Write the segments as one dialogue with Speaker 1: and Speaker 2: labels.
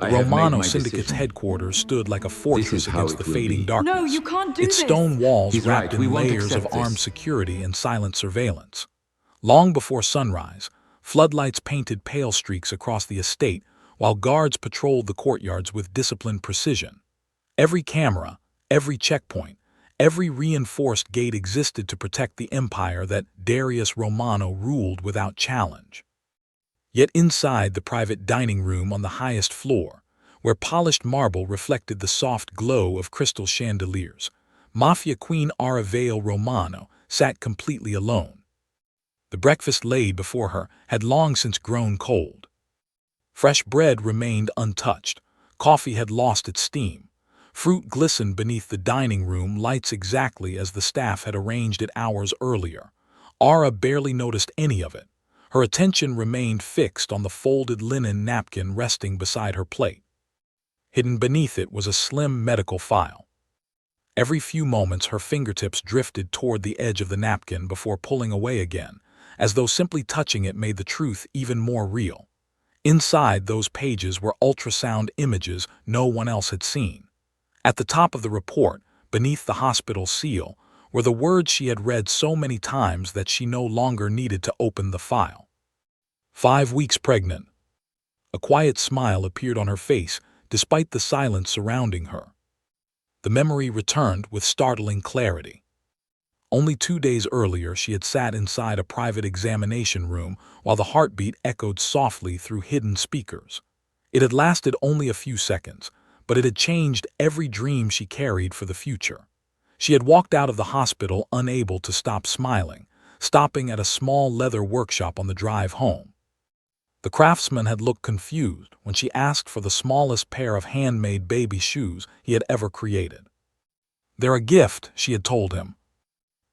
Speaker 1: The
Speaker 2: I have made
Speaker 1: Romano
Speaker 2: my
Speaker 1: Syndicate's
Speaker 2: decision.
Speaker 1: headquarters stood like a
Speaker 2: This
Speaker 1: fortress
Speaker 2: is how
Speaker 1: against
Speaker 2: it
Speaker 1: the
Speaker 2: will
Speaker 1: fading
Speaker 2: be.
Speaker 1: darkness.
Speaker 3: No, you can't do
Speaker 1: Its
Speaker 3: this.
Speaker 1: stone walls
Speaker 2: He's
Speaker 1: wrapped
Speaker 2: right, we
Speaker 1: in
Speaker 2: won't
Speaker 1: layers of
Speaker 2: accept
Speaker 1: armed
Speaker 2: this.
Speaker 1: security and silent surveillance. Long before sunrise, floodlights painted pale streaks across the estate while guards patrolled the courtyards with disciplined precision. Every camera, every checkpoint, every reinforced gate existed to protect the empire that Darius Romano ruled without challenge. Yet inside the private dining room on the highest floor, where polished marble reflected the soft glow of crystal chandeliers, Mafia Queen Aravale Romano sat completely alone. The breakfast laid before her had long since grown cold. Fresh bread remained untouched, coffee had lost its steam, fruit glistened beneath the dining room lights exactly as the staff had arranged it hours earlier. Ara barely noticed any of it. Her attention remained fixed on the folded linen napkin resting beside her plate. Hidden beneath it was a slim medical file. Every few moments her fingertips drifted toward the edge of the napkin before pulling away again, as though simply touching it made the truth even more real. Inside those pages were ultrasound images no one else had seen. At the top of the report, beneath the hospital seal, were the words she had read so many times that she no longer needed to open the file. 5 weeks pregnant. A quiet smile appeared on her face despite the silence surrounding her. The memory returned with startling clarity. Only 2 days earlier she had sat inside a private examination room while the heartbeat echoed softly through hidden speakers. It had lasted only a few seconds, but it had changed every dream she carried for the future. She had walked out of the hospital unable to stop smiling, stopping at a small leather workshop on the drive home. The craftsman had looked confused when she asked for the smallest pair of handmade baby shoes he had ever created. "They're a gift," she had told him.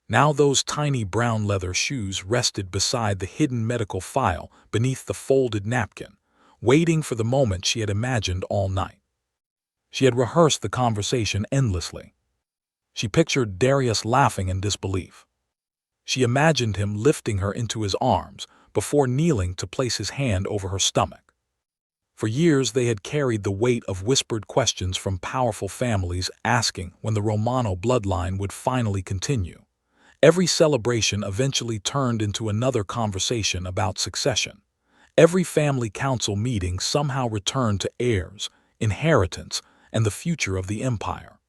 Speaker 1: Now those tiny brown leather shoes rested beside the hidden medical file beneath the folded napkin, waiting for the moment she had imagined all night. She had rehearsed the conversation endlessly. She pictured Darius laughing in disbelief. She imagined him lifting her into his arms before kneeling to place his hand over her stomach. For years they had carried the weight of whispered questions from powerful families asking when the Romano bloodline would finally continue. Every celebration eventually turned into another conversation about succession. Every family council meeting somehow returned to heirs, inheritance, and the future of the empire.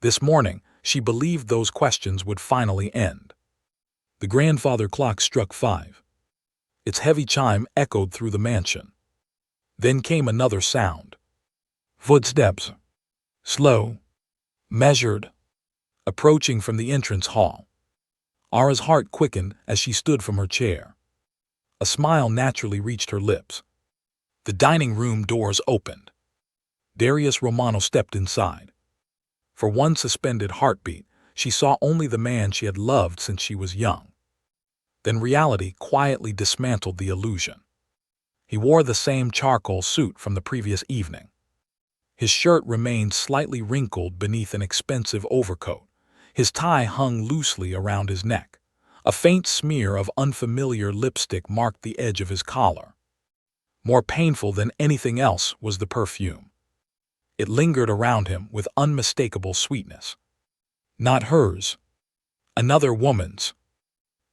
Speaker 1: This morning, she believed those questions would finally end. The grandfather clock struck 5. Its heavy chime echoed through the mansion. Then came another sound. Footsteps. Slow. Measured. Approaching from the entrance hall. Ara's heart quickened as she stood from her chair. A smile naturally reached her lips. The dining room doors opened. Darius Romano stepped inside. For one suspended heartbeat, she saw only the man she had loved since she was young. Then reality quietly dismantled the illusion. He wore the same charcoal suit from the previous evening. His shirt remained slightly wrinkled beneath an expensive overcoat. His tie hung loosely around his neck. A faint smear of unfamiliar lipstick marked the edge of his collar. More painful than anything else was the perfume. It lingered around him with unmistakable sweetness. Not hers. Another woman's.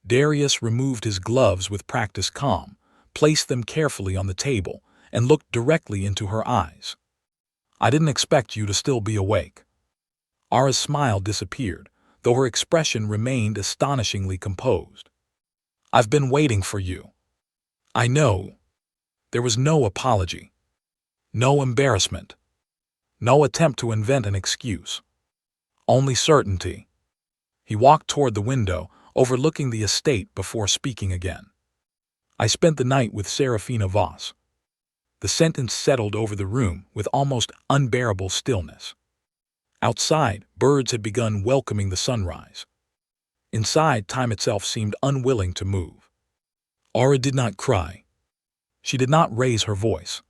Speaker 1: Darius removed his gloves with practiced calm, placed them carefully on the table, and looked directly into her eyes. "I didn't expect you to still be awake." Ara's smile disappeared, though her expression remained astonishingly composed. "I've been waiting for you." "I know." There was no apology. No embarrassment. No attempt to invent an excuse. Only certainty. He walked toward the window, overlooking the estate before speaking again. "I spent the night with Serafina Voss." The sentence settled over the room with almost unbearable stillness. Outside, birds had begun welcoming the sunrise. Inside, time itself seemed unwilling to move. Ara did not cry. She did not raise her voice.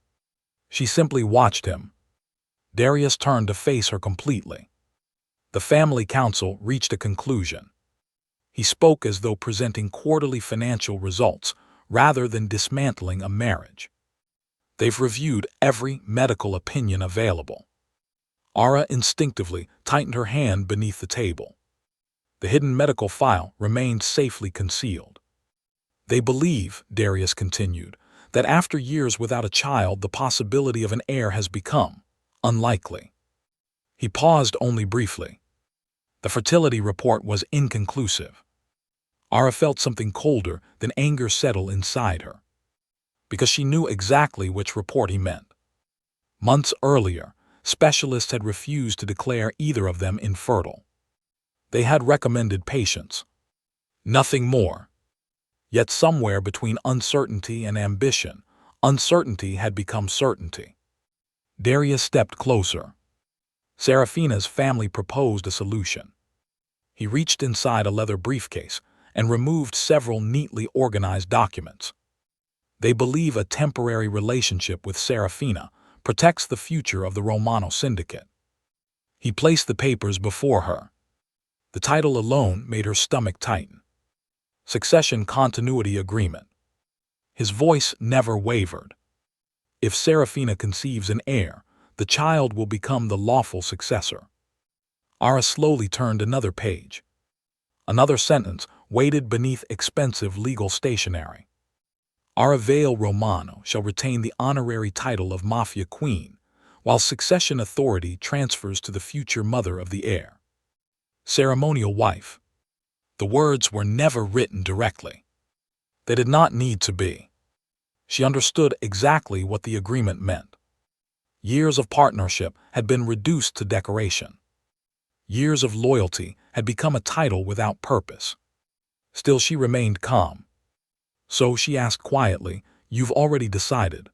Speaker 1: She simply watched him. Darius turned to face her completely. The family council reached a conclusion. He spoke as though presenting quarterly financial results rather than dismantling a marriage. They've reviewed every medical opinion available. Ara instinctively tightened her hand beneath the table. The hidden medical file remained safely concealed. They believe, Darius continued, that after years without a child, the possibility of an heir has become unlikely. He paused only briefly. The fertility report was inconclusive. Ara felt something colder than anger settle inside her, because she knew exactly which report he meant. Months earlier, specialists had refused to declare either of them infertile. They had recommended patience. Nothing more. Yet somewhere between uncertainty and ambition, uncertainty had become certainty. Darius stepped closer. Serafina's family proposed a solution. He reached inside a leather briefcase and removed several neatly organized documents. They believe a temporary relationship with Serafina protects the future of the Romano syndicate. He placed the papers before her. The title alone made her stomach tighten. Succession Continuity Agreement. His voice never wavered. If Serafina conceives an heir, the child will become the lawful successor. Ara slowly turned another page. Another sentence waited beneath expensive legal stationery. Ara Vale Romano shall retain the honorary title of Mafia Queen, while succession authority transfers to the future mother of the heir. Ceremonial wife. The words were never written directly. They did not need to be. She understood exactly what the agreement meant. Years of partnership had been reduced to decoration. Years of loyalty had become a title without purpose. Still, she remained calm. So she asked quietly, "You've already decided?"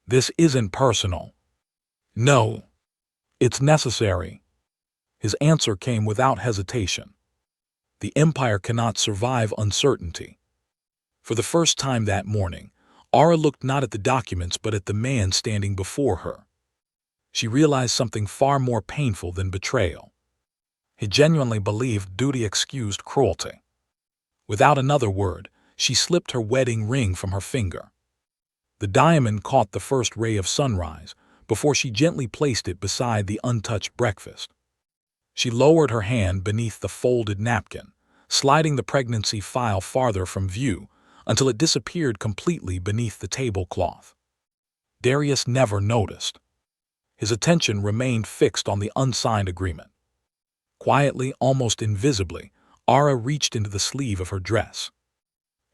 Speaker 1: "This isn't personal." "No. It's necessary." His answer came without hesitation. The Empire cannot survive uncertainty. For the first time that morning, Ara looked not at the documents but at the man standing before her. She realized something far more painful than betrayal. He genuinely believed duty excused cruelty. Without another word, she slipped her wedding ring from her finger. The diamond caught the first ray of sunrise before she gently placed it beside the untouched breakfast. She lowered her hand beneath the folded napkin, sliding the pregnancy file farther from view until it disappeared completely beneath the tablecloth. Darius never noticed. His attention remained fixed on the unsigned agreement. Quietly, almost invisibly, Ara reached into the sleeve of her dress.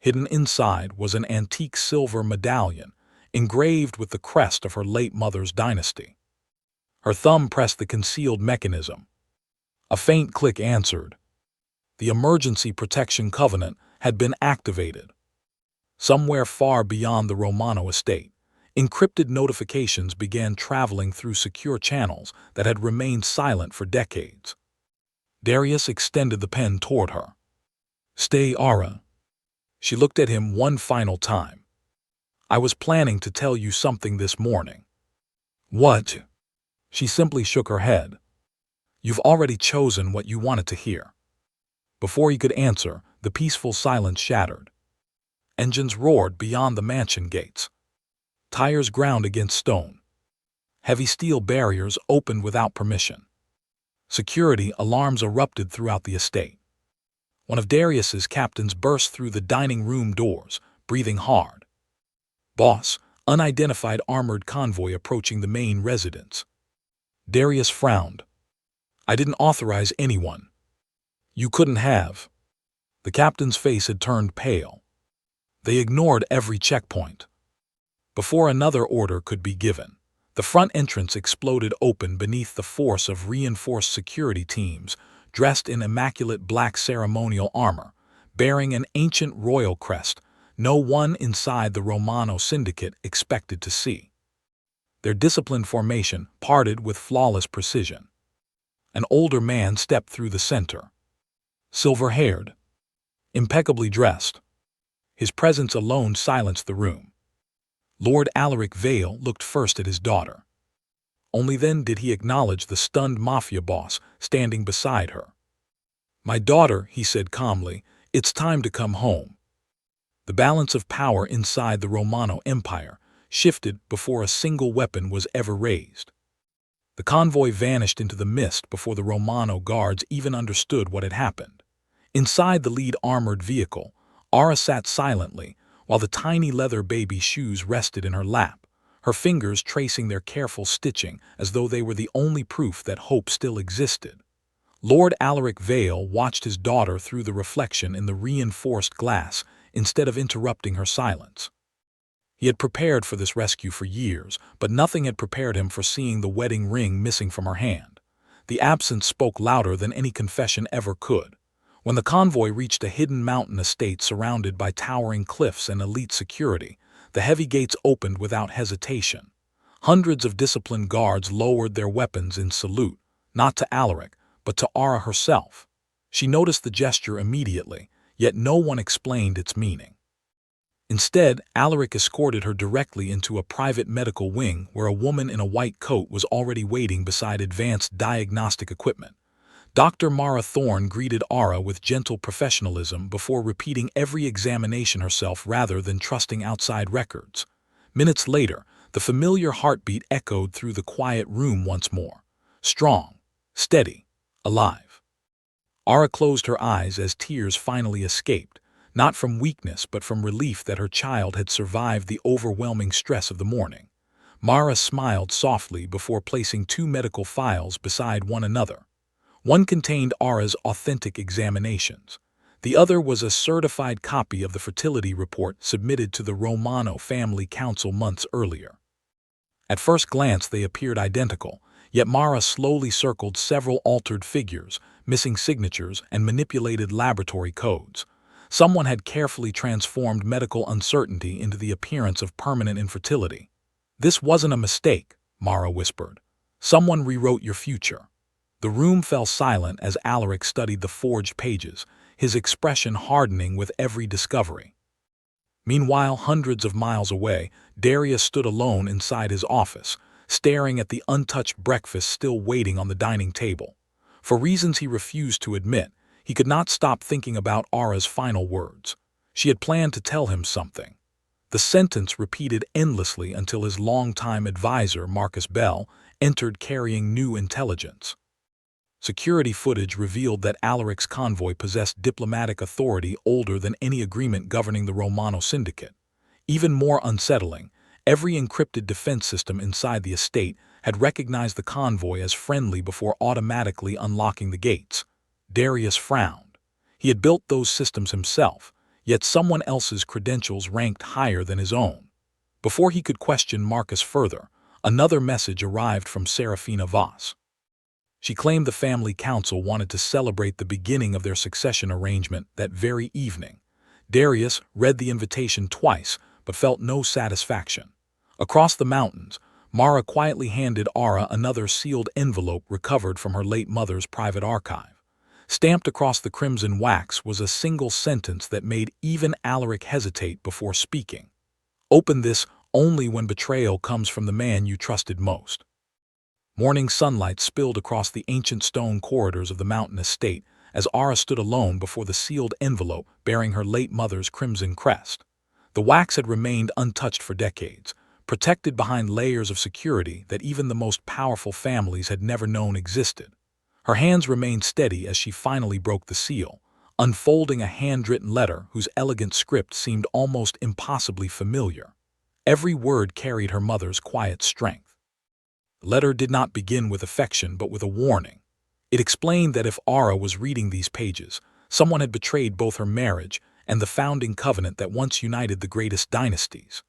Speaker 1: Hidden inside was an antique silver medallion engraved with the crest of her late mother's dynasty. Her thumb pressed the concealed mechanism. A faint click answered. The emergency protection covenant had been activated. Somewhere far beyond the Romano estate, encrypted notifications began traveling through secure channels that had remained silent for decades. Darius extended the pen toward her. "Stay, Ara." She looked at him one final time. "I was planning to tell you something this morning." "What?" She simply shook her head. "You've already chosen what you wanted to hear." Before he could answer, the peaceful silence shattered. Engines roared beyond the mansion gates. Tires ground against stone. Heavy steel barriers opened without permission. Security alarms erupted throughout the estate. One of Darius's captains burst through the dining room doors, breathing hard. "Boss," unidentified armored convoy approaching the main residence. Darius frowned. "I didn't authorize anyone." "You couldn't have." The captain's face had turned pale. They ignored every checkpoint. Before another order could be given, the front entrance exploded open beneath the force of reinforced security teams dressed in immaculate black ceremonial armor, bearing an ancient royal crest no one inside the Romano syndicate expected to see. Their disciplined formation parted with flawless precision. An older man stepped through the center. Silver-haired, impeccably dressed. His presence alone silenced the room. Lord Alaric Vale looked first at his daughter. Only then did he acknowledge the stunned Mafia boss standing beside her. "My daughter," he said calmly, "it's time to come home." The balance of power inside the Romano Empire shifted before a single weapon was ever raised. The convoy vanished into the mist before the Romano guards even understood what had happened. Inside the lead armored vehicle, Ara sat silently, while the tiny leather baby shoes rested in her lap, her fingers tracing their careful stitching as though they were the only proof that hope still existed. Lord Alaric Vale watched his daughter through the reflection in the reinforced glass instead of interrupting her silence. He had prepared for this rescue for years, but nothing had prepared him for seeing the wedding ring missing from her hand. The absence spoke louder than any confession ever could. When the convoy reached a hidden mountain estate surrounded by towering cliffs and elite security, the heavy gates opened without hesitation. Hundreds of disciplined guards lowered their weapons in salute, not to Alaric, but to Ara herself. She noticed the gesture immediately, yet no one explained its meaning. Instead, Alaric escorted her directly into a private medical wing where a woman in a white coat was already waiting beside advanced diagnostic equipment. Dr. Mara Thorne greeted Ara with gentle professionalism before repeating every examination herself rather than trusting outside records. Minutes later, the familiar heartbeat echoed through the quiet room once more. Strong, steady, alive. Ara closed her eyes as tears finally escaped, not from weakness but from relief that her child had survived the overwhelming stress of the morning. Mara smiled softly before placing two medical files beside one another. One contained Ara's authentic examinations. The other was a certified copy of the fertility report submitted to the Romano Family Council months earlier. At first glance they appeared identical, yet Mara slowly circled several altered figures, missing signatures, and manipulated laboratory codes. Someone had carefully transformed medical uncertainty into the appearance of permanent infertility. "This wasn't a mistake," Mara whispered. "Someone rewrote your future." The room fell silent as Alaric studied the forged pages, his expression hardening with every discovery. Meanwhile, hundreds of miles away, Darius stood alone inside his office, staring at the untouched breakfast still waiting on the dining table. For reasons he refused to admit, he could not stop thinking about Ara's final words. She had planned to tell him something. The sentence repeated endlessly until his longtime advisor, Marcus Bell, entered carrying new intelligence. Security footage revealed that Alaric's convoy possessed diplomatic authority older than any agreement governing the Romano Syndicate. Even more unsettling, every encrypted defense system inside the estate had recognized the convoy as friendly before automatically unlocking the gates. Darius frowned. He had built those systems himself, yet someone else's credentials ranked higher than his own. Before he could question Marcus further, another message arrived from Serafina Voss. She claimed the family council wanted to celebrate the beginning of their succession arrangement that very evening. Darius read the invitation twice, but felt no satisfaction. Across the mountains, Mara quietly handed Ara another sealed envelope recovered from her late mother's private archive. Stamped across the crimson wax was a single sentence that made even Alaric hesitate before speaking. "Open this only when betrayal comes from the man you trusted most." Morning sunlight spilled across the ancient stone corridors of the mountain estate as Ara stood alone before the sealed envelope bearing her late mother's crimson crest. The wax had remained untouched for decades, protected behind layers of security that even the most powerful families had never known existed. Her hands remained steady as she finally broke the seal, unfolding a handwritten letter whose elegant script seemed almost impossibly familiar. Every word carried her mother's quiet strength. The letter did not begin with affection but with a warning. It explained that if Ara was reading these pages, someone had betrayed both her marriage and the founding covenant that once united the greatest dynasties.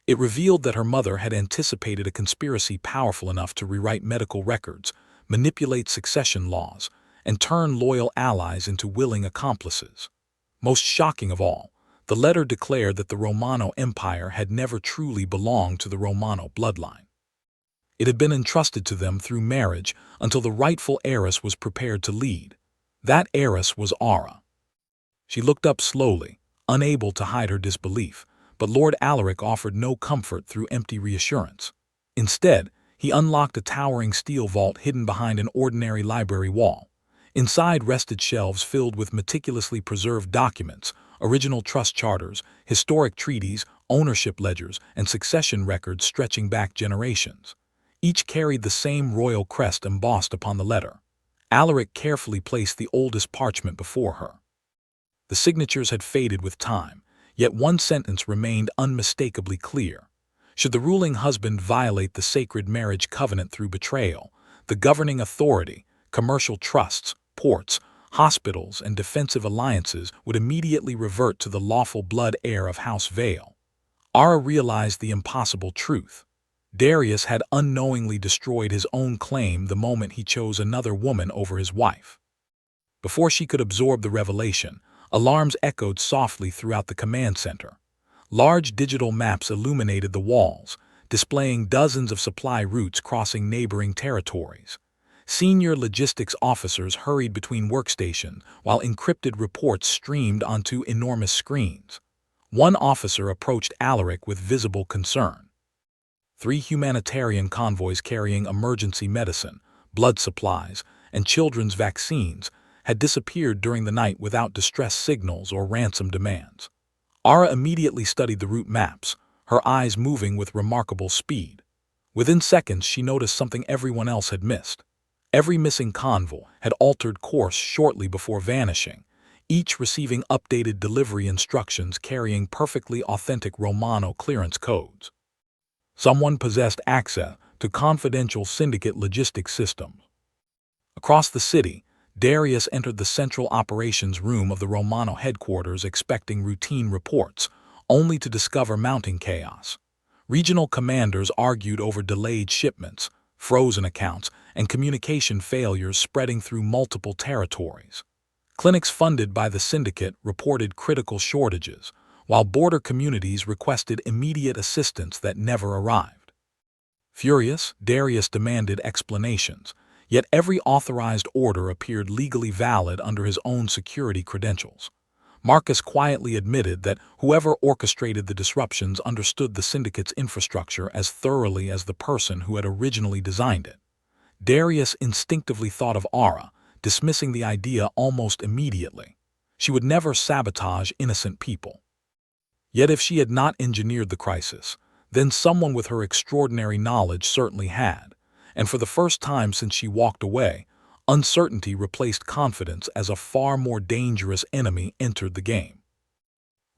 Speaker 1: It revealed that her mother had anticipated a conspiracy powerful enough to rewrite medical records, manipulate succession laws, and turn loyal allies into willing accomplices. Most shocking of all, the letter declared that the Romano Empire had never truly belonged to the Romano bloodline. It had been entrusted to them through marriage until the rightful heiress was prepared to lead. That heiress was Ara. She looked up slowly, unable to hide her disbelief, but Lord Alaric offered no comfort through empty reassurance. Instead, he unlocked a towering steel vault hidden behind an ordinary library wall. Inside rested shelves filled with meticulously preserved documents, original trust charters, historic treaties, ownership ledgers, and succession records stretching back generations. Each carried the same royal crest embossed upon the letter. Alaric carefully placed the oldest parchment before her. The signatures had faded with time, yet one sentence remained unmistakably clear. Should the ruling husband violate the sacred marriage covenant through betrayal, the governing authority, commercial trusts, ports, hospitals, and defensive alliances would immediately revert to the lawful blood heir of House Vale. Ara realized the impossible truth. Darius had unknowingly destroyed his own claim the moment he chose another woman over his wife. Before she could absorb the revelation, alarms echoed softly throughout the command center. Large digital maps illuminated the walls, displaying dozens of supply routes crossing neighboring territories. Senior logistics officers hurried between workstations while encrypted reports streamed onto enormous screens. One officer approached Alaric with visible concern. 3 humanitarian convoys carrying emergency medicine, blood supplies, and children's vaccines had disappeared during the night without distress signals or ransom demands. Ara immediately studied the route maps, her eyes moving with remarkable speed. Within seconds, she noticed something everyone else had missed. Every missing convoy had altered course shortly before vanishing, each receiving updated delivery instructions carrying perfectly authentic Romano clearance codes. Someone possessed access to confidential syndicate logistics systems. Across the city, Darius entered the central operations room of the Romano headquarters expecting routine reports, only to discover mounting chaos. Regional commanders argued over delayed shipments, frozen accounts, and communication failures spreading through multiple territories. Clinics funded by the syndicate reported critical shortages, while border communities requested immediate assistance that never arrived. Furious, Darius demanded explanations, yet every authorized order appeared legally valid under his own security credentials. Marcus quietly admitted that whoever orchestrated the disruptions understood the syndicate's infrastructure as thoroughly as the person who had originally designed it. Darius instinctively thought of Ara, dismissing the idea almost immediately. She would never sabotage innocent people. Yet if she had not engineered the crisis, then someone with her extraordinary knowledge certainly had, and for the first time since she walked away, uncertainty replaced confidence as a far more dangerous enemy entered the game.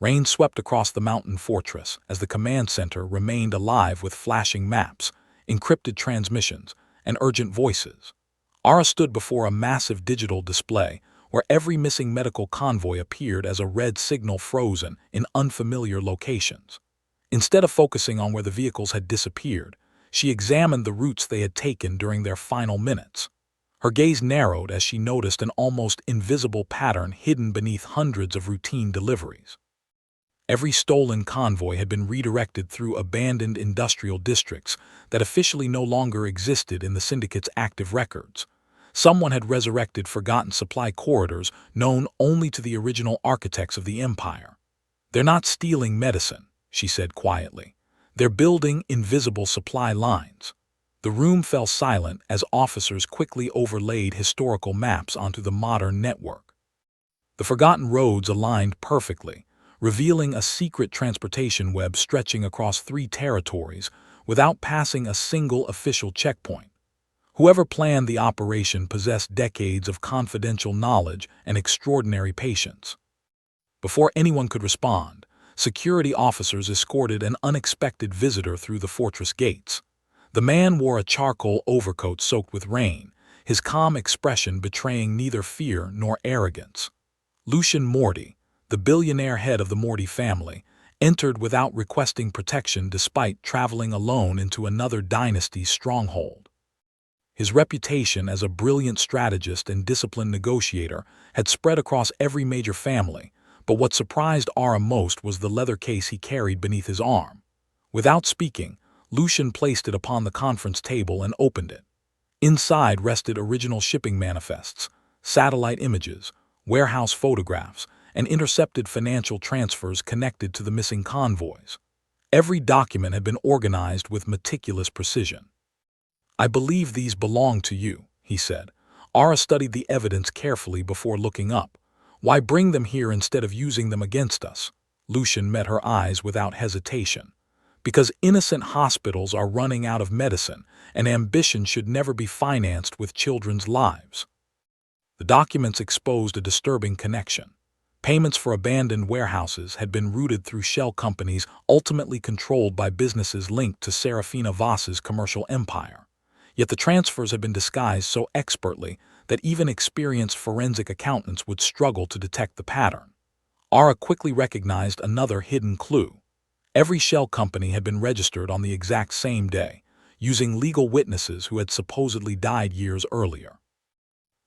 Speaker 1: Rain swept across the mountain fortress as the command center remained alive with flashing maps, encrypted transmissions, and urgent voices. Ara stood before a massive digital display where every missing medical convoy appeared as a red signal frozen in unfamiliar locations. Instead of focusing on where the vehicles had disappeared, she examined the routes they had taken during their final minutes. Her gaze narrowed as she noticed an almost invisible pattern hidden beneath hundreds of routine deliveries. Every stolen convoy had been redirected through abandoned industrial districts that officially no longer existed in the syndicate's active records. Someone had resurrected forgotten supply corridors known only to the original architects of the empire. "They're not stealing medicine," she said quietly. "They're building invisible supply lines." The room fell silent as officers quickly overlaid historical maps onto the modern network. The forgotten roads aligned perfectly, revealing a secret transportation web stretching across 3 territories without passing a single official checkpoint. Whoever planned the operation possessed decades of confidential knowledge and extraordinary patience. Before anyone could respond, security officers escorted an unexpected visitor through the fortress gates. The man wore a charcoal overcoat soaked with rain, his calm expression betraying neither fear nor arrogance. Lucian Morty, the billionaire head of the Morty family, entered without requesting protection despite traveling alone into another dynasty's stronghold. His reputation as a brilliant strategist and disciplined negotiator had spread across every major family, but what surprised Ara most was the leather case he carried beneath his arm. Without speaking, Lucian placed it upon the conference table and opened it. Inside rested original shipping manifests, satellite images, warehouse photographs, and intercepted financial transfers connected to the missing convoys. Every document had been organized with meticulous precision. "I believe these belong to you," he said. Ara studied the evidence carefully before looking up. Why bring them here instead of using them against us? Lucian met her eyes without hesitation. Because innocent hospitals are running out of medicine, and ambition should never be financed with children's lives. The documents exposed a disturbing connection. Payments for abandoned warehouses had been routed through shell companies ultimately controlled by businesses linked to Serafina Voss's commercial empire. Yet the transfers had been disguised so expertly that even experienced forensic accountants would struggle to detect the pattern. Ara quickly recognized another hidden clue. Every shell company had been registered on the exact same day, using legal witnesses who had supposedly died years earlier.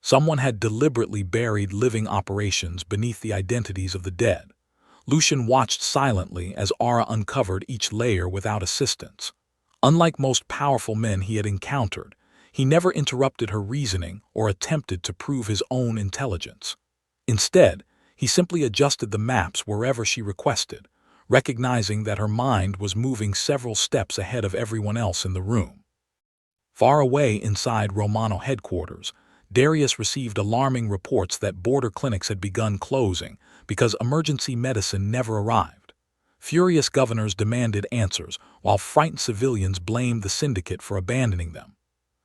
Speaker 1: Someone had deliberately buried living operations beneath the identities of the dead. Lucian watched silently as Ara uncovered each layer without assistance. Unlike most powerful men he had encountered, he never interrupted her reasoning or attempted to prove his own intelligence. Instead, he simply adjusted the maps wherever she requested, recognizing that her mind was moving several steps ahead of everyone else in the room. Far away inside Romano headquarters, Darius received alarming reports that border clinics had begun closing because emergency medicine never arrived. Furious governors demanded answers, while frightened civilians blamed the syndicate for abandoning them.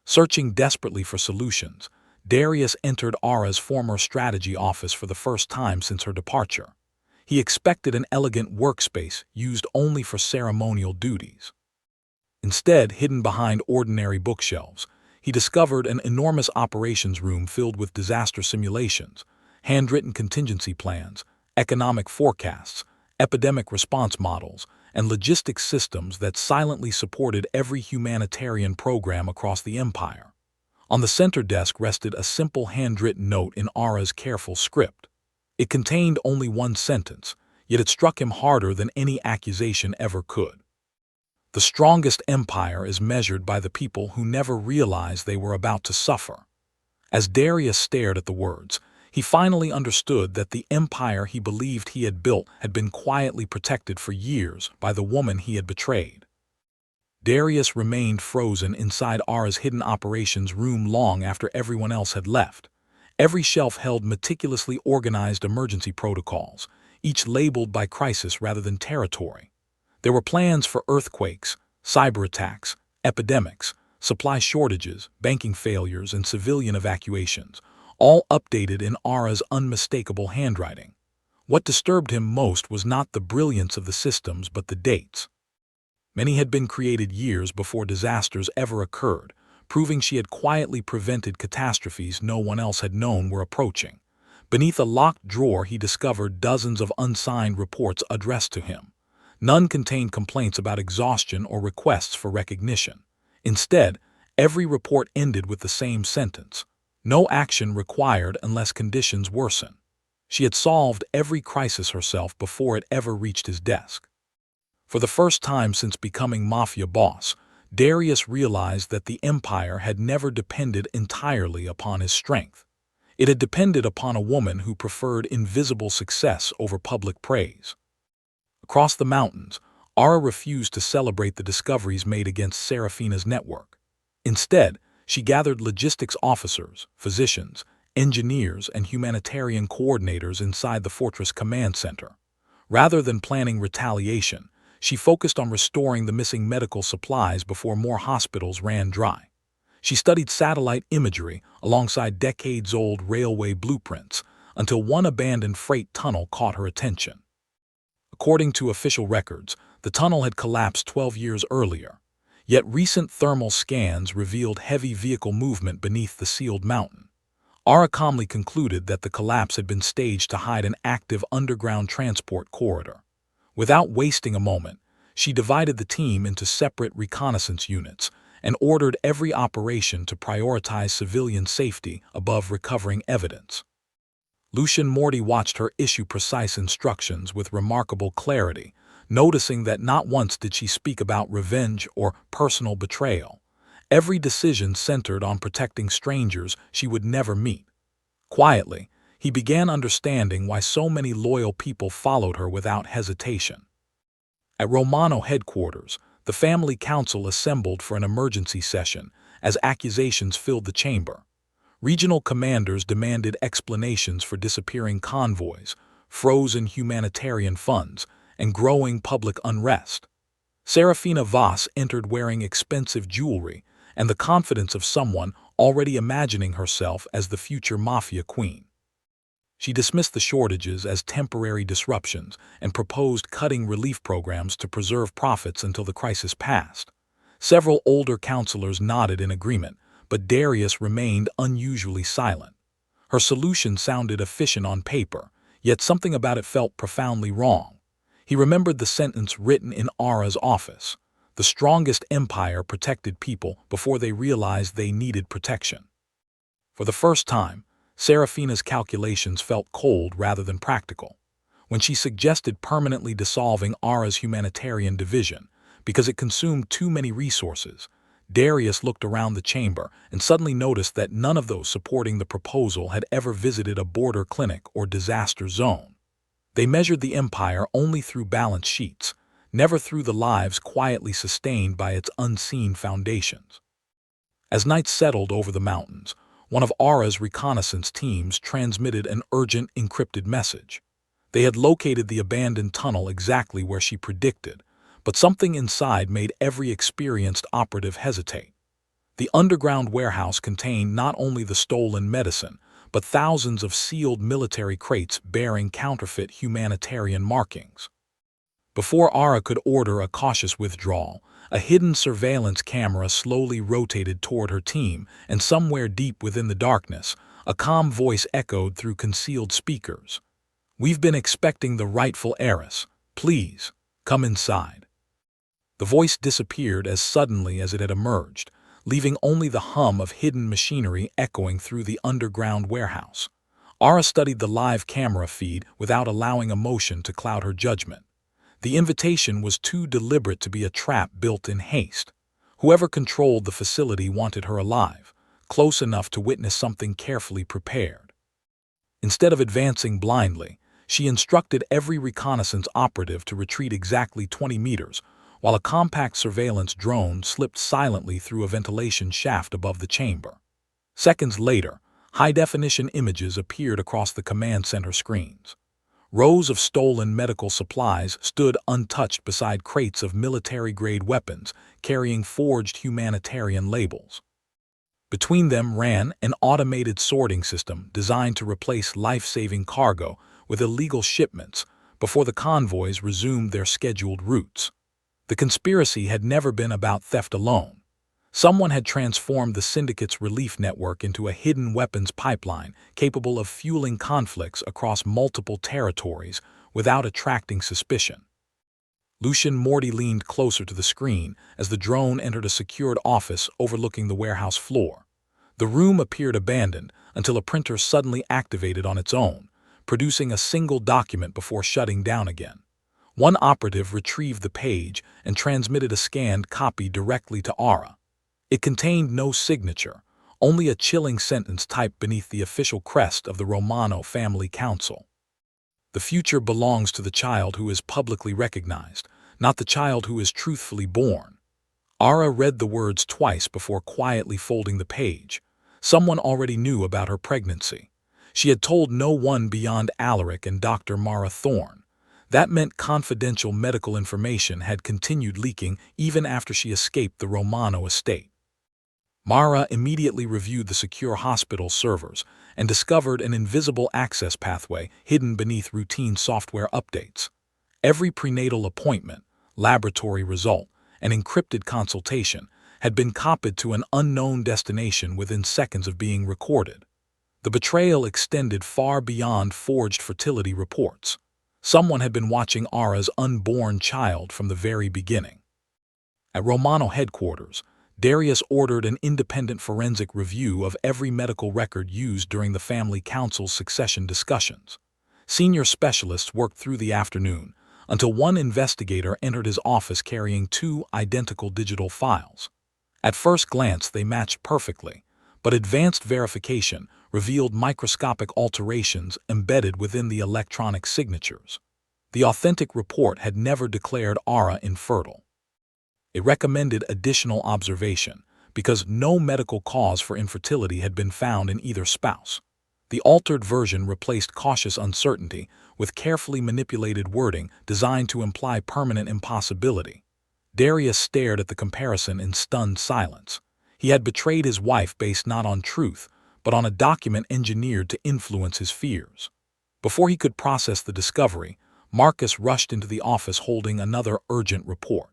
Speaker 1: Searching desperately for solutions, Darius entered Ara's former strategy office for the first time since her departure. He expected an elegant workspace used only for ceremonial duties. Instead, hidden behind ordinary bookshelves, he discovered an enormous operations room filled with disaster simulations, handwritten contingency plans, economic forecasts, epidemic response models, and logistics systems that silently supported every humanitarian program across the empire. On the center desk rested a simple handwritten note in Ara's careful script. It contained only one sentence, yet it struck him harder than any accusation ever could. The strongest empire is measured by the people who never realize they were about to suffer. As Darius stared at the words, he finally understood that the empire he believed he had built had been quietly protected for years by the woman he had betrayed. Darius remained frozen inside Ara's hidden operations room long after everyone else had left. Every shelf held meticulously organized emergency protocols, each labeled by crisis rather than territory. There were plans for earthquakes, cyber attacks, epidemics, supply shortages, banking failures, and civilian evacuations, all updated in Ara's unmistakable handwriting. What disturbed him most was not the brilliance of the systems but the dates. Many had been created years before disasters ever occurred, proving she had quietly prevented catastrophes no one else had known were approaching. Beneath a locked drawer he discovered dozens of unsigned reports addressed to him. None contained complaints about exhaustion or requests for recognition. Instead, every report ended with the same sentence: no action required unless conditions worsen. She had solved every crisis herself before it ever reached his desk. For the first time since becoming Mafia boss, Darius realized that the empire had never depended entirely upon his strength. It had depended upon a woman who preferred invisible success over public praise. Across the mountains, Ara refused to celebrate the discoveries made against Serafina's network. Instead, she gathered logistics officers, physicians, engineers, and humanitarian coordinators inside the fortress command center. Rather than planning retaliation, she focused on restoring the missing medical supplies before more hospitals ran dry. She studied satellite imagery alongside decades-old railway blueprints until one abandoned freight tunnel caught her attention. According to official records, the tunnel had collapsed 12 years earlier, yet recent thermal scans revealed heavy vehicle movement beneath the sealed mountain. Ara calmly concluded that the collapse had been staged to hide an active underground transport corridor. Without wasting a moment, she divided the team into separate reconnaissance units and ordered every operation to prioritize civilian safety above recovering evidence. Lucian Morty watched her issue precise instructions with remarkable clarity, noticing that not once did she speak about revenge or personal betrayal. Every decision centered on protecting strangers she would never meet. Quietly, he began understanding why so many loyal people followed her without hesitation. At Romano headquarters, the family council assembled for an emergency session as accusations filled the chamber. Regional commanders demanded explanations for disappearing convoys, frozen humanitarian funds, and growing public unrest. Serafina Voss entered wearing expensive jewelry and the confidence of someone already imagining herself as the future Mafia queen. She dismissed the shortages as temporary disruptions and proposed cutting relief programs to preserve profits until the crisis passed. Several older counselors nodded in agreement, but Darius remained unusually silent. Her solution sounded efficient on paper, yet something about it felt profoundly wrong. He remembered the sentence written in Ara's office: "The strongest empire protected people before they realized they needed protection." For the first time, Serafina's calculations felt cold rather than practical. When she suggested permanently dissolving Ara's humanitarian division because it consumed too many resources, Darius looked around the chamber and suddenly noticed that none of those supporting the proposal had ever visited a border clinic or disaster zone. They measured the empire only through balance sheets, never through the lives quietly sustained by its unseen foundations. As night settled over the mountains, one of Ara's reconnaissance teams transmitted an urgent encrypted message. They had located the abandoned tunnel exactly where she predicted, but something inside made every experienced operative hesitate. The underground warehouse contained not only the stolen medicine, but thousands of sealed military crates bearing counterfeit humanitarian markings. Before Ara could order a cautious withdrawal, a hidden surveillance camera slowly rotated toward her team, and somewhere deep within the darkness, a calm voice echoed through concealed speakers. "We've been expecting the rightful heiress. Please, come inside." The voice disappeared as suddenly as it had emerged, leaving only the hum of hidden machinery echoing through the underground warehouse. Ara studied the live camera feed without allowing emotion to cloud her judgment. The invitation was too deliberate to be a trap built in haste. Whoever controlled the facility wanted her alive, close enough to witness something carefully prepared. Instead of advancing blindly, she instructed every reconnaissance operative to retreat exactly 20 meters, while a compact surveillance drone slipped silently through a ventilation shaft above the chamber. Seconds later, high-definition images appeared across the command center screens. Rows of stolen medical supplies stood untouched beside crates of military-grade weapons carrying forged humanitarian labels. Between them ran an automated sorting system designed to replace life-saving cargo with illegal shipments before the convoys resumed their scheduled routes. The conspiracy had never been about theft alone. Someone had transformed the syndicate's relief network into a hidden weapons pipeline capable of fueling conflicts across multiple territories without attracting suspicion. Lucian Morty leaned closer to the screen as the drone entered a secured office overlooking the warehouse floor. The room appeared abandoned until a printer suddenly activated on its own, producing a single document before shutting down again. One operative retrieved the page and transmitted a scanned copy directly to Ara. It contained no signature, only a chilling sentence typed beneath the official crest of the Romano Family Council. "The future belongs to the child who is publicly recognized, not the child who is truthfully born." Ara read the words twice before quietly folding the page. Someone already knew about her pregnancy. She had told no one beyond Alaric and Dr. Mara Thorne. That meant confidential medical information had continued leaking even after she escaped the Romano estate. Mara immediately reviewed the secure hospital servers and discovered an invisible access pathway hidden beneath routine software updates. Every prenatal appointment, laboratory result, and encrypted consultation had been copied to an unknown destination within seconds of being recorded. The betrayal extended far beyond forged fertility reports. Someone had been watching Ara's unborn child from the very beginning. At Romano headquarters, Darius ordered an independent forensic review of every medical record used during the family council's succession discussions. Senior specialists worked through the afternoon until one investigator entered his office carrying 2 identical digital files. At first glance, they matched perfectly, but advanced verification revealed microscopic alterations embedded within the electronic signatures. The authentic report had never declared Ara infertile. It recommended additional observation, because no medical cause for infertility had been found in either spouse. The altered version replaced cautious uncertainty with carefully manipulated wording designed to imply permanent impossibility. Darius stared at the comparison in stunned silence. He had betrayed his wife based not on truth, but on a document engineered to influence his fears. Before he could process the discovery, Marcus rushed into the office holding another urgent report.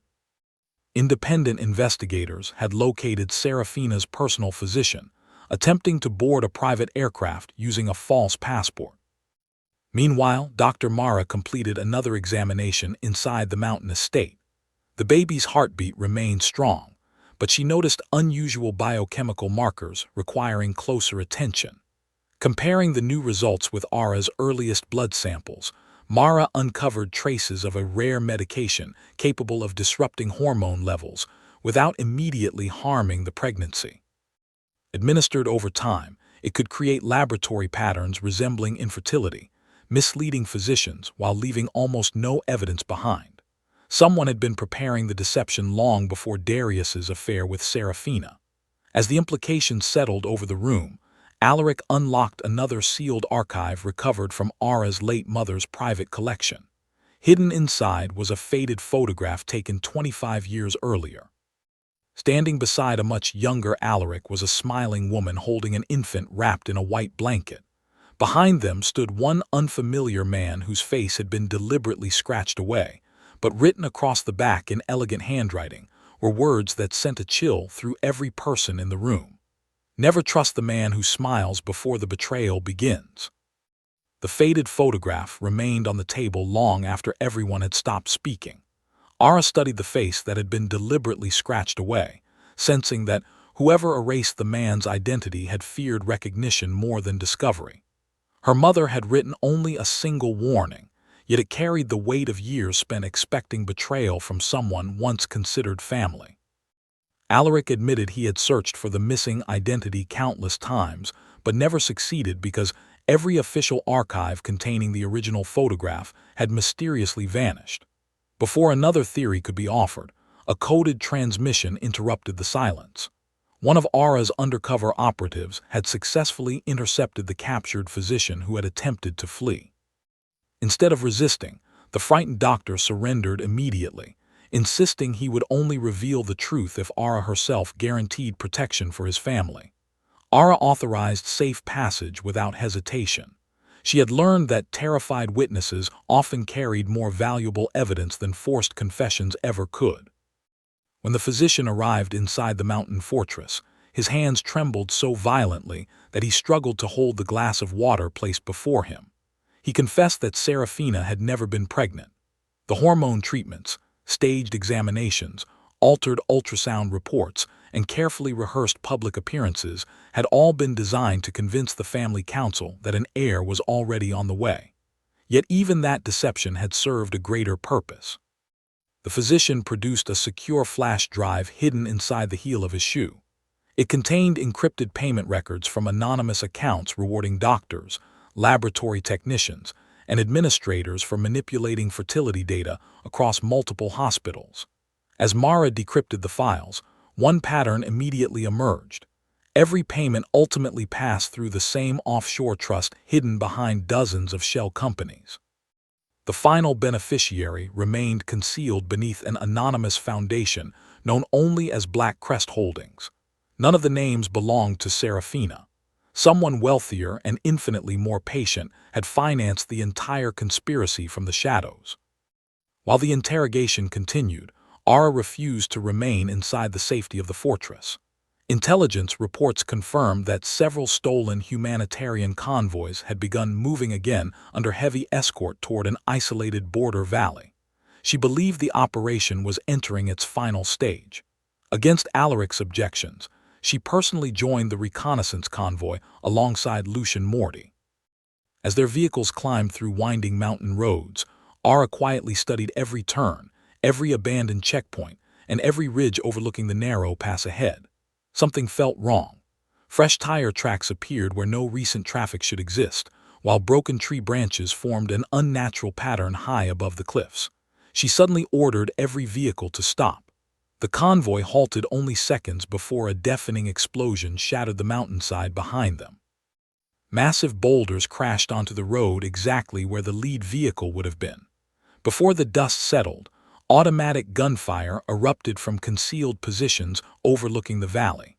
Speaker 1: Independent investigators had located Serafina's personal physician, attempting to board a private aircraft using a false passport. Meanwhile, Dr. Mara completed another examination inside the mountain estate. The baby's heartbeat remained strong, but she noticed unusual biochemical markers requiring closer attention. Comparing the new results with Ara's earliest blood samples, Mara uncovered traces of a rare medication capable of disrupting hormone levels without immediately harming the pregnancy. Administered over time, it could create laboratory patterns resembling infertility, misleading physicians while leaving almost no evidence behind. Someone had been preparing the deception long before Darius's affair with Serafina. As the implications settled over the room, Alaric unlocked another sealed archive recovered from Ara's late mother's private collection. Hidden inside was a faded photograph taken 25 years earlier. Standing beside a much younger Alaric was a smiling woman holding an infant wrapped in a white blanket. Behind them stood one unfamiliar man whose face had been deliberately scratched away, but written across the back in elegant handwriting were words that sent a chill through every person in the room. Never trust the man who smiles before the betrayal begins. The faded photograph remained on the table long after everyone had stopped speaking. Ara studied the face that had been deliberately scratched away, sensing that whoever erased the man's identity had feared recognition more than discovery. Her mother had written only a single warning, yet it carried the weight of years spent expecting betrayal from someone once considered family. Alaric admitted he had searched for the missing identity countless times, but never succeeded because every official archive containing the original photograph had mysteriously vanished. Before another theory could be offered, a coded transmission interrupted the silence. One of Ara's undercover operatives had successfully intercepted the captured physician who had attempted to flee. Instead of resisting, the frightened doctor surrendered immediately, insisting he would only reveal the truth if Ara herself guaranteed protection for his family. Ara authorized safe passage without hesitation. She had learned that terrified witnesses often carried more valuable evidence than forced confessions ever could. When the physician arrived inside the mountain fortress, his hands trembled so violently that he struggled to hold the glass of water placed before him. He confessed that Serafina had never been pregnant. The hormone treatments, staged examinations, altered ultrasound reports, and carefully rehearsed public appearances had all been designed to convince the family council that an heir was already on the way. Yet even that deception had served a greater purpose. The physician produced a secure flash drive hidden inside the heel of his shoe. It contained encrypted payment records from anonymous accounts rewarding doctors, laboratory technicians, and administrators for manipulating fertility data across multiple hospitals. As Mara decrypted the files, one pattern immediately emerged. Every payment ultimately passed through the same offshore trust hidden behind dozens of shell companies. The final beneficiary remained concealed beneath an anonymous foundation known only as Black Crest Holdings. None of the names belonged to Serafina. Someone wealthier and infinitely more patient had financed the entire conspiracy from the shadows. While the interrogation continued, Ara refused to remain inside the safety of the fortress. Intelligence reports confirmed that several stolen humanitarian convoys had begun moving again under heavy escort toward an isolated border valley. She believed the operation was entering its final stage. Against Alaric's objections, she personally joined the reconnaissance convoy alongside Lucian Morty. As their vehicles climbed through winding mountain roads, Ara quietly studied every turn, every abandoned checkpoint, and every ridge overlooking the narrow pass ahead. Something felt wrong. Fresh tire tracks appeared where no recent traffic should exist, while broken tree branches formed an unnatural pattern high above the cliffs. She suddenly ordered every vehicle to stop. The convoy halted only seconds before a deafening explosion shattered the mountainside behind them. Massive boulders crashed onto the road exactly where the lead vehicle would have been. Before the dust settled, automatic gunfire erupted from concealed positions overlooking the valley.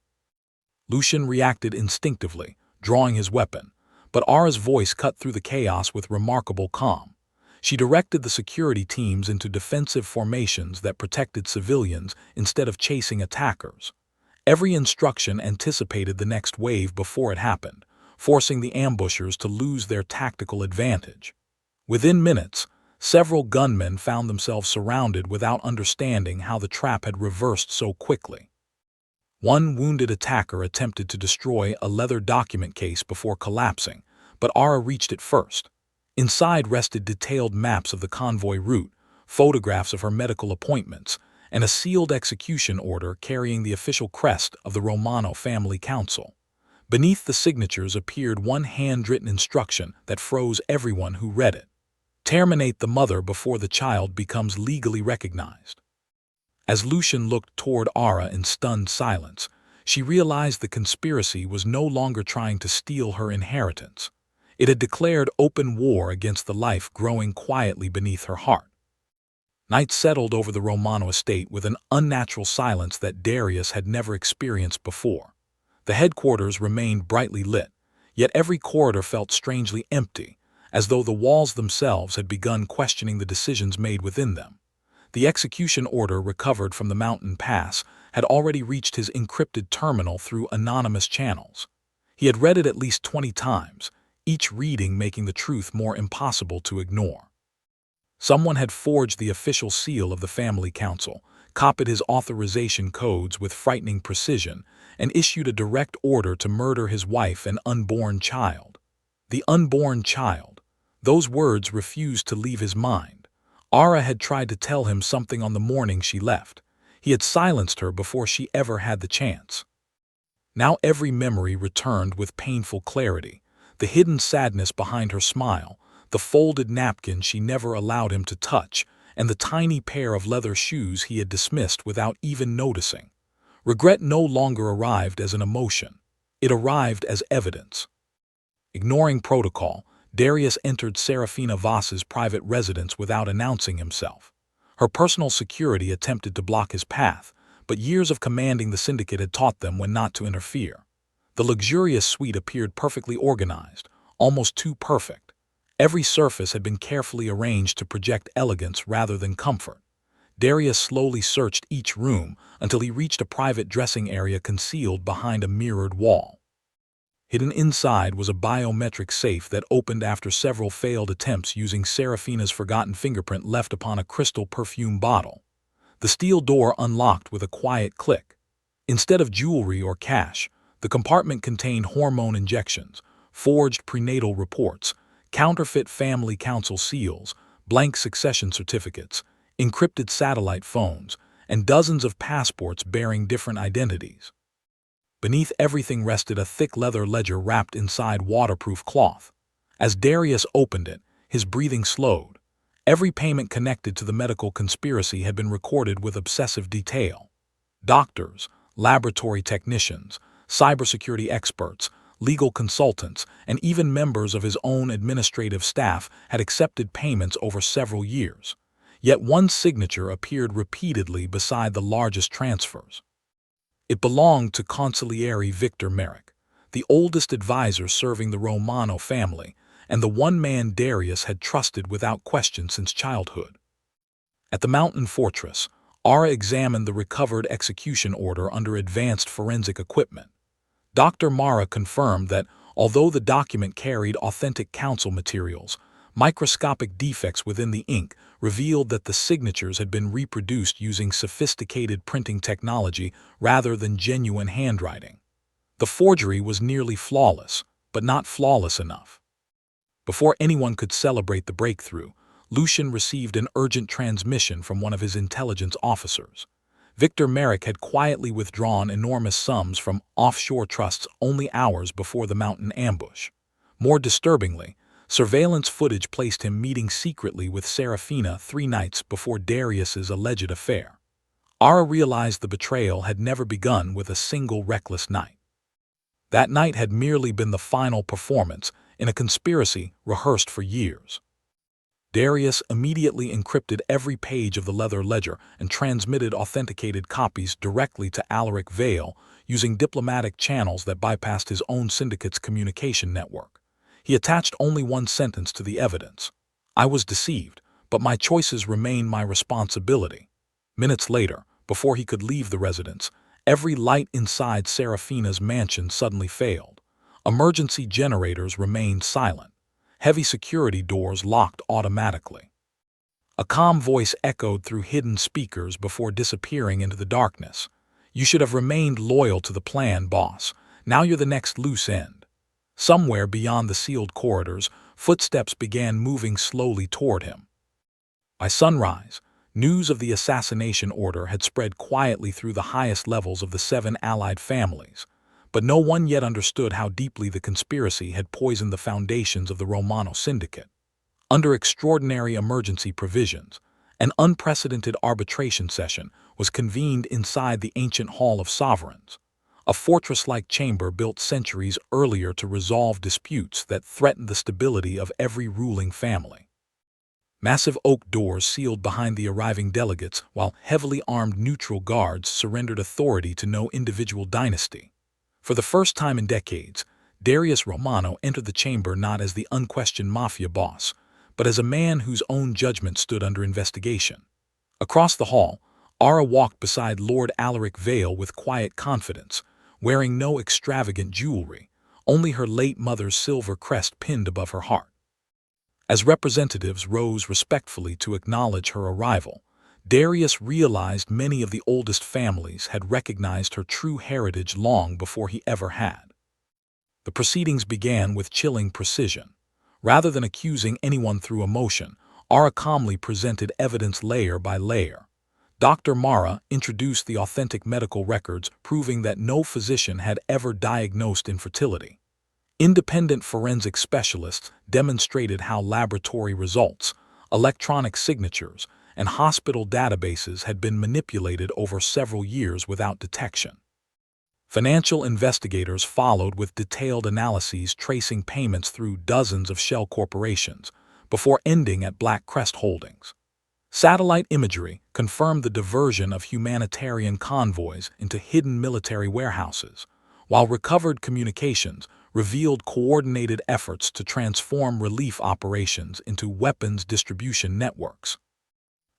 Speaker 1: Lucian reacted instinctively, drawing his weapon, but Ara's voice cut through the chaos with remarkable calm. She directed the security teams into defensive formations that protected civilians instead of chasing attackers. Every instruction anticipated the next wave before it happened, forcing the ambushers to lose their tactical advantage. Within minutes, several gunmen found themselves surrounded without understanding how the trap had reversed so quickly. One wounded attacker attempted to destroy a leather document case before collapsing, but Ara reached it first. Inside rested detailed maps of the convoy route, photographs of her medical appointments, and a sealed execution order carrying the official crest of the Romano family council. Beneath the signatures appeared one handwritten instruction that froze everyone who read it. Terminate the mother before the child becomes legally recognized. As Lucian looked toward Ara in stunned silence, she realized the conspiracy was no longer trying to steal her inheritance. It had declared open war against the life growing quietly beneath her heart. Night settled over the Romano estate with an unnatural silence that Darius had never experienced before. The headquarters remained brightly lit, yet every corridor felt strangely empty, as though the walls themselves had begun questioning the decisions made within them. The execution order recovered from the mountain pass had already reached his encrypted terminal through anonymous channels. He had read it at least 20 times, each reading making the truth more impossible to ignore. Someone had forged the official seal of the family council, copied his authorization codes with frightening precision, and issued a direct order to murder his wife and unborn child. The unborn child. Those words refused to leave his mind. Ara had tried to tell him something on the morning she left. He had silenced her before she ever had the chance. Now every memory returned with painful clarity. The hidden sadness behind her smile, the folded napkin she never allowed him to touch, and the tiny pair of leather shoes he had dismissed without even noticing. Regret no longer arrived as an emotion. It arrived as evidence. Ignoring protocol, Darius entered Serafina Voss's private residence without announcing himself. Her personal security attempted to block his path, but years of commanding the syndicate had taught them when not to interfere. The luxurious suite appeared perfectly organized, almost too perfect. Every surface had been carefully arranged to project elegance rather than comfort. Darius slowly searched each room until he reached a private dressing area concealed behind a mirrored wall. Hidden inside was a biometric safe that opened after several failed attempts using Serafina's forgotten fingerprint left upon a crystal perfume bottle. The steel door unlocked with a quiet click. Instead of jewelry or cash, the compartment contained hormone injections, forged prenatal reports, counterfeit family council seals, blank succession certificates, encrypted satellite phones, and dozens of passports bearing different identities. Beneath everything rested a thick leather ledger wrapped inside waterproof cloth. As Darius opened it, his breathing slowed. Every payment connected to the medical conspiracy had been recorded with obsessive detail. Doctors, laboratory technicians, cybersecurity experts, legal consultants, and even members of his own administrative staff had accepted payments over several years. Yet one signature appeared repeatedly beside the largest transfers. It belonged to Consigliere Victor Merrick, the oldest advisor serving the Romano family, and the one man Darius had trusted without question since childhood. At the mountain fortress, Ara examined the recovered execution order under advanced forensic equipment. Dr. Mara confirmed that, although the document carried authentic council materials, microscopic defects within the ink revealed that the signatures had been reproduced using sophisticated printing technology rather than genuine handwriting. The forgery was nearly flawless, but not flawless enough. Before anyone could celebrate the breakthrough, Lucian received an urgent transmission from one of his intelligence officers. Victor Merrick had quietly withdrawn enormous sums from offshore trusts only hours before the mountain ambush. More disturbingly, surveillance footage placed him meeting secretly with Serafina 3 nights before Darius's alleged affair. Ara realized the betrayal had never begun with a single reckless night. That night had merely been the final performance in a conspiracy rehearsed for years. Darius immediately encrypted every page of the leather ledger and transmitted authenticated copies directly to Alaric Vale using diplomatic channels that bypassed his own syndicate's communication network. He attached only one sentence to the evidence. "I was deceived, but my choices remain my responsibility." Minutes later, before he could leave the residence, every light inside Serafina's mansion suddenly failed. Emergency generators remained silent. Heavy security doors locked automatically. A calm voice echoed through hidden speakers before disappearing into the darkness. "You should have remained loyal to the plan, boss. Now you're the next loose end." Somewhere beyond the sealed corridors, footsteps began moving slowly toward him. By sunrise, news of the assassination order had spread quietly through the highest levels of the 7 allied families, but no one yet understood how deeply the conspiracy had poisoned the foundations of the Romano Syndicate. Under extraordinary emergency provisions, an unprecedented arbitration session was convened inside the ancient Hall of Sovereigns, a fortress-like chamber built centuries earlier to resolve disputes that threatened the stability of every ruling family. Massive oak doors sealed behind the arriving delegates, while heavily armed neutral guards surrendered authority to no individual dynasty. For the first time in decades, Darius Romano entered the chamber not as the unquestioned Mafia boss, but as a man whose own judgment stood under investigation. Across the hall, Ara walked beside Lord Alaric Vale with quiet confidence, wearing no extravagant jewelry, only her late mother's silver crest pinned above her heart. As representatives rose respectfully to acknowledge her arrival, Darius realized many of the oldest families had recognized her true heritage long before he ever had. The proceedings began with chilling precision. Rather than accusing anyone through emotion, Ara calmly presented evidence layer by layer. Dr. Mara introduced the authentic medical records proving that no physician had ever diagnosed infertility. Independent forensic specialists demonstrated how laboratory results, electronic signatures, and hospital databases had been manipulated over several years without detection. Financial investigators followed with detailed analyses tracing payments through dozens of shell corporations, before ending at Black Crest Holdings. Satellite imagery confirmed the diversion of humanitarian convoys into hidden military warehouses, while recovered communications revealed coordinated efforts to transform relief operations into weapons distribution networks.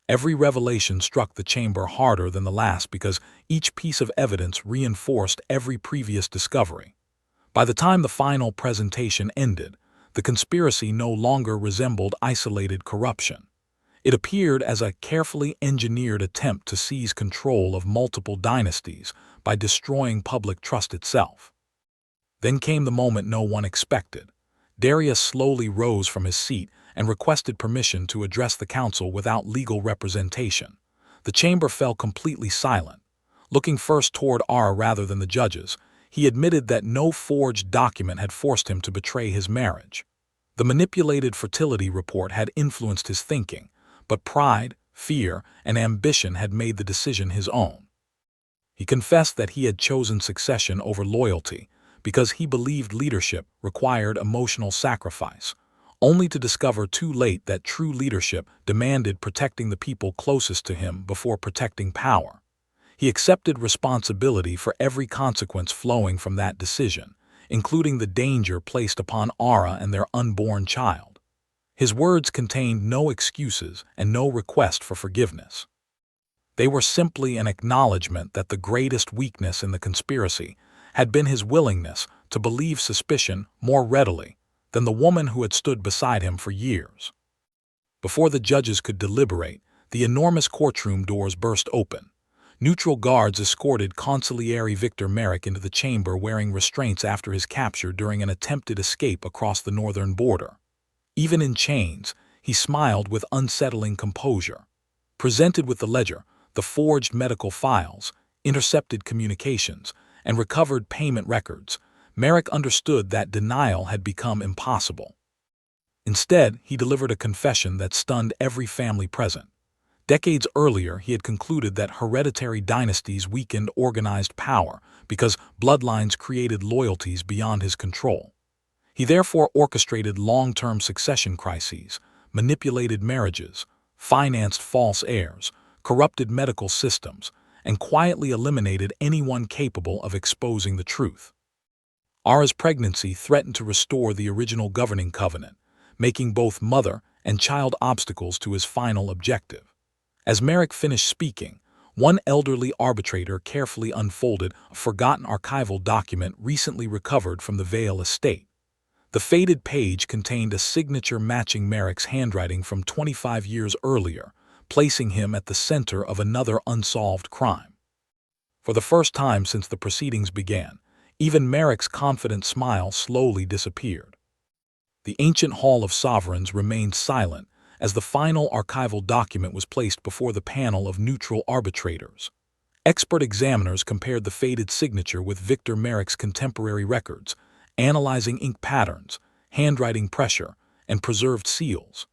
Speaker 1: Every revelation struck the chamber harder than the last because each piece of evidence reinforced every previous discovery. By the time the final presentation ended, the conspiracy no longer resembled isolated corruption. It appeared as a carefully engineered attempt to seize control of multiple dynasties by destroying public trust itself. Then came the moment no one expected. Darius slowly rose from his seat and requested permission to address the council without legal representation. The chamber fell completely silent. Looking first toward Ara rather than the judges, he admitted that no forged document had forced him to betray his marriage. The manipulated fertility report had influenced his thinking, but pride, fear, and ambition had made the decision his own. He confessed that he had chosen succession over loyalty because he believed leadership required emotional sacrifice, only to discover too late that true leadership demanded protecting the people closest to him before protecting power. He accepted responsibility for every consequence flowing from that decision, including the danger placed upon Ara and their unborn child. His words contained no excuses and no request for forgiveness. They were simply an acknowledgement that the greatest weakness in the conspiracy had been his willingness to believe suspicion more readily than the woman who had stood beside him for years. Before the judges could deliberate, the enormous courtroom doors burst open. Neutral guards escorted Consigliere Victor Merrick into the chamber wearing restraints after his capture during an attempted escape across the northern border. Even in chains, he smiled with unsettling composure. Presented with the ledger, the forged medical files, intercepted communications, and recovered payment records, Merrick understood that denial had become impossible. Instead, he delivered a confession that stunned every family present. Decades earlier, he had concluded that hereditary dynasties weakened organized power because bloodlines created loyalties beyond his control. He therefore orchestrated long-term succession crises, manipulated marriages, financed false heirs, corrupted medical systems, and quietly eliminated anyone capable of exposing the truth. Ara's pregnancy threatened to restore the original governing covenant, making both mother and child obstacles to his final objective. As Merrick finished speaking, one elderly arbitrator carefully unfolded a forgotten archival document recently recovered from the Vale estate. The faded page contained a signature matching Merrick's handwriting from 25 years earlier, placing him at the center of another unsolved crime. For the first time since the proceedings began, even Merrick's confident smile slowly disappeared. The ancient Hall of Sovereigns remained silent as the final archival document was placed before the panel of neutral arbitrators. Expert examiners compared the faded signature with Victor Merrick's contemporary records, analyzing ink patterns, handwriting pressure, and preserved seals.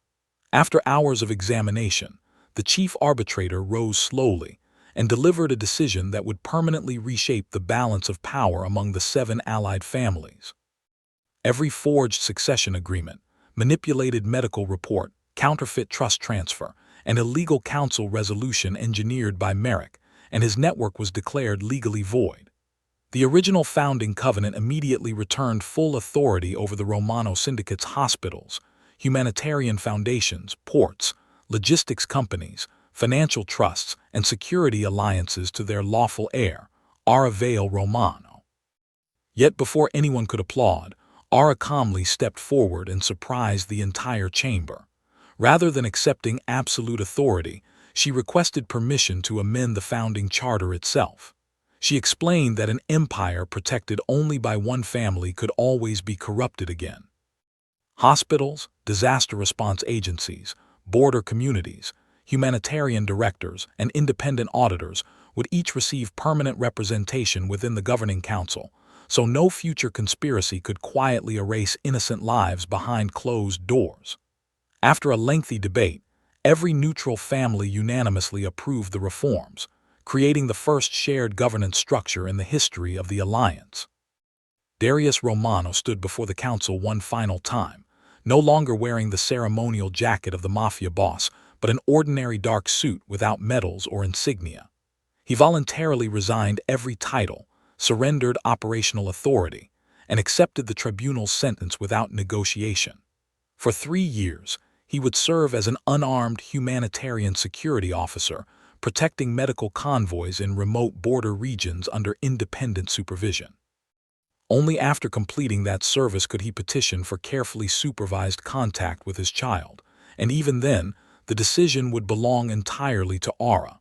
Speaker 1: After hours of examination, the chief arbitrator rose slowly and delivered a decision that would permanently reshape the balance of power among the 7 allied families. Every forged succession agreement, manipulated medical report, counterfeit trust transfer, and illegal council resolution engineered by Merrick and his network was declared legally void. The original founding covenant immediately returned full authority over the Romano syndicate's hospitals, humanitarian foundations, ports, logistics companies, financial trusts, and security alliances to their lawful heir, Ara Vale Romano. Yet before anyone could applaud, Ara calmly stepped forward and surprised the entire chamber. Rather than accepting absolute authority, she requested permission to amend the founding charter itself. She explained that an empire protected only by one family could always be corrupted again. Hospitals, disaster response agencies, border communities, humanitarian directors, and independent auditors would each receive permanent representation within the governing council, so no future conspiracy could quietly erase innocent lives behind closed doors. After a lengthy debate, every neutral family unanimously approved the reforms, creating the first shared governance structure in the history of the alliance. Darius Romano stood before the council one final time, no longer wearing the ceremonial jacket of the Mafia boss, but an ordinary dark suit without medals or insignia. He voluntarily resigned every title, surrendered operational authority, and accepted the tribunal's sentence without negotiation. For 3 years, he would serve as an unarmed humanitarian security officer, protecting medical convoys in remote border regions under independent supervision. Only after completing that service could he petition for carefully supervised contact with his child, and even then, the decision would belong entirely to Ara.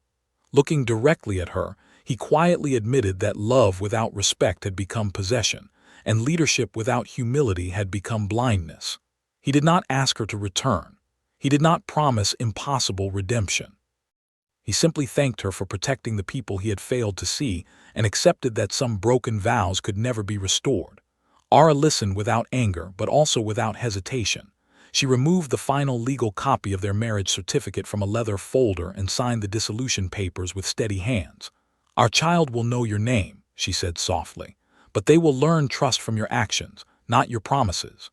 Speaker 1: Looking directly at her, he quietly admitted that love without respect had become possession, and leadership without humility had become blindness. He did not ask her to return. He did not promise impossible redemption. He simply thanked her for protecting the people he had failed to see and accepted that some broken vows could never be restored. Ara listened without anger but also without hesitation. She removed the final legal copy of their marriage certificate from a leather folder and signed the dissolution papers with steady hands. "Our child will know your name," she said softly, "but they will learn trust from your actions, not your promises."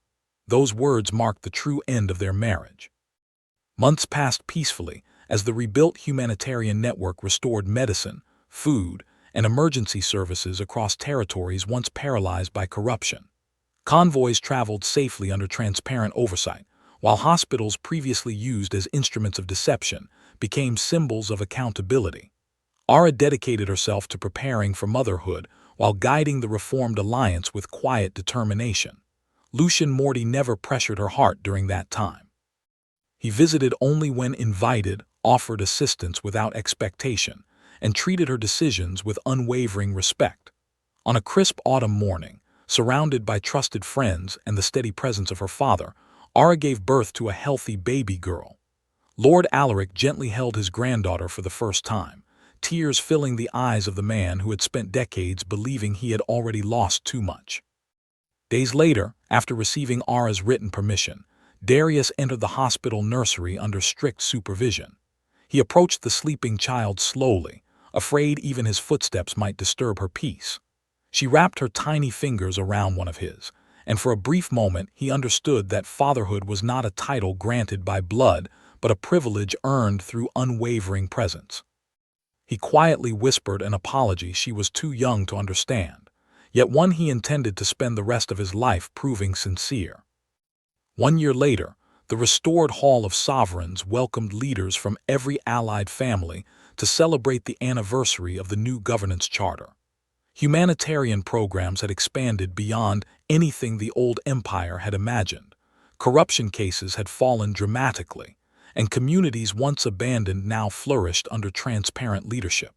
Speaker 1: Those words marked the true end of their marriage. Months passed peacefully as the rebuilt humanitarian network restored medicine, food, and emergency services across territories once paralyzed by corruption. Convoys traveled safely under transparent oversight, while hospitals previously used as instruments of deception became symbols of accountability. Ara dedicated herself to preparing for motherhood while guiding the reformed alliance with quiet determination. Lucian Morty never pressured her heart during that time. He visited only when invited, offered assistance without expectation, and treated her decisions with unwavering respect. On a crisp autumn morning, surrounded by trusted friends and the steady presence of her father, Ara gave birth to a healthy baby girl. Lord Alaric gently held his granddaughter for the first time, tears filling the eyes of the man who had spent decades believing he had already lost too much. Days later, after receiving Ara's written permission, Darius entered the hospital nursery under strict supervision. He approached the sleeping child slowly, afraid even his footsteps might disturb her peace. She wrapped her tiny fingers around one of his, and for a brief moment he understood that fatherhood was not a title granted by blood, but a privilege earned through unwavering presence. He quietly whispered an apology she was too young to understand, yet one he intended to spend the rest of his life proving sincere. 1 year later, the restored Hall of Sovereigns welcomed leaders from every allied family to celebrate the anniversary of the new governance charter. Humanitarian programs had expanded beyond anything the old empire had imagined. Corruption cases had fallen dramatically, and communities once abandoned now flourished under transparent leadership.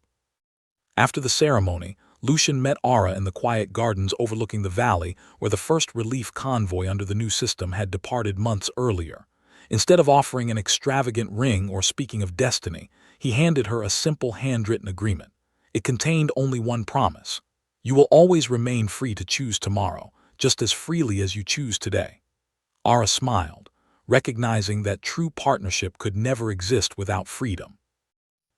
Speaker 1: After the ceremony, Lucian met Ara in the quiet gardens overlooking the valley where the first relief convoy under the new system had departed months earlier. Instead of offering an extravagant ring or speaking of destiny, he handed her a simple handwritten agreement. It contained only one promise: you will always remain free to choose tomorrow, just as freely as you choose today. Ara smiled, recognizing that true partnership could never exist without freedom.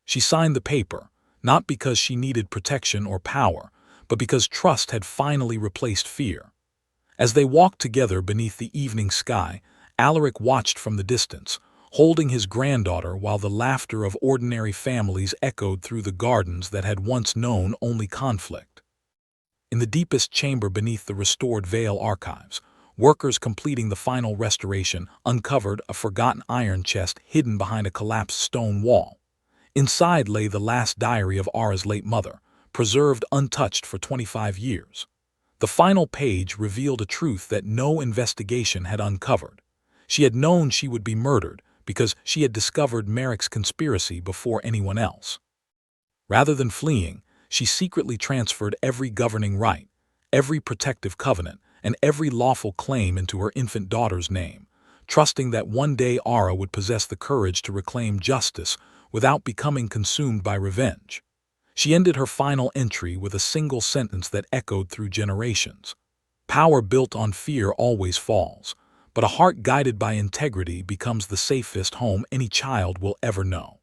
Speaker 1: She signed the paper, not because she needed protection or power, but because trust had finally replaced fear. As they walked together beneath the evening sky, Alaric watched from the distance, holding his granddaughter while the laughter of ordinary families echoed through the gardens that had once known only conflict. In the deepest chamber beneath the restored Vale archives, workers completing the final restoration uncovered a forgotten iron chest hidden behind a collapsed stone wall. Inside lay the last diary of Ara's late mother, preserved untouched for 25 years. The final page revealed a truth that no investigation had uncovered. She had known she would be murdered because she had discovered Merrick's conspiracy before anyone else. Rather than fleeing, she secretly transferred every governing right, every protective covenant, and every lawful claim into her infant daughter's name, trusting that one day Ara would possess the courage to reclaim justice without becoming consumed by revenge. She ended her final entry with a single sentence that echoed through generations. Power built on fear always falls, but a heart guided by integrity becomes the safest home any child will ever know.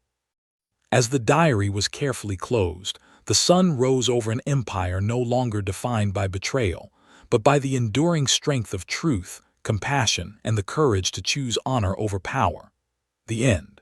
Speaker 1: As the diary was carefully closed, the sun rose over an empire no longer defined by betrayal, but by the enduring strength of truth, compassion, and the courage to choose honor over power. The end.